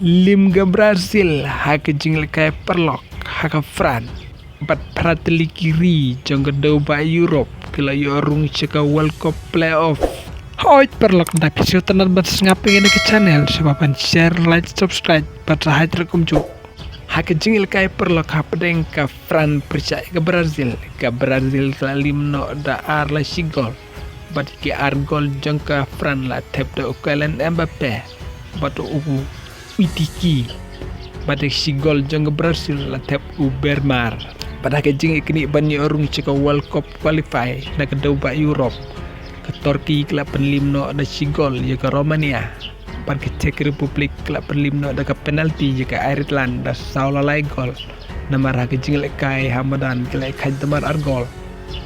Lim ga Brazil haka jingle kay perlok haka Fran bat prateli kiri jangga daw ba Europe kila yorung chika World Cup playoff. Hoy perlok dak syutan bat ngaping ke channel sebaban share like subscribe bat rahat rekum juk. Haka jingle kay perlok hapdeng ka Fran percaya ke Brazil kala limno da ar la sigol bat ki ar gol jangka Fran la tep da ukalen Mbappe bat ugu Witiki pada si gol jangga Brazil la tep u Bermar pada ke jing ikni banyi orung cika World Cup qualify na ke daw ba Europe ke Turki kala penlimno da si gol ya ke Romania pan ke Czech Republic kala penlimno da ke penalti ya ke Ireland da saula lai gol na marah ke jing lekai Hamadan kala kai temar ar gol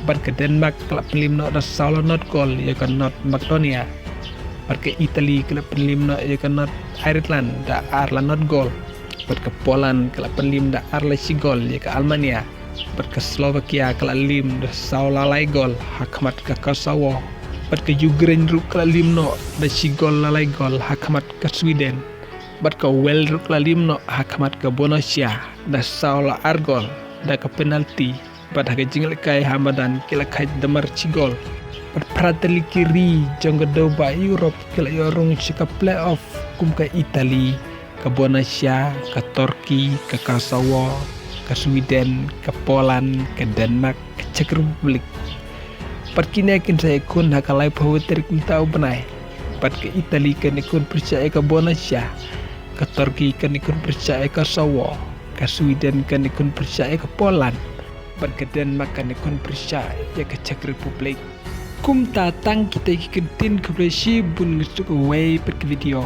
pan ke Denmark kala penlimno da saula not gol ya ke North Macedonia ke Italy kala penlimno ya ke North Ireland da arla not gol ke Poland kala penlim da arla si gol ya ke Almania ke Slovakia kala lim da saula lai gol hakmat ke Kosovo ke Ukraine ru kala limno da si gol lalai gol hakmat ke Sweden ke Wales ru kala limno hakmat ke Bosnia da saula argol da ke penalti pada ke jingle kai Hamadan kila kai demar si gol prateli kiri jangga daw ba Europe kila yorung chika playoff kum ke Italy ke Bosnia ke Turki ke Kosovo ke Sweden ke Poland ke Denmark ke Czech Republic kini akan saya kun hakalai pawatir kum tahu benai ke Italy kan ikun percaya ke Bosnia ke Turki kan ikun percaya ke Kosovo ke Sweden kan ikun percaya ke Poland ke Denmark kan ikun percaya ke Czech Republic kum tatang kita ikin tin ke bun ngesuk away per video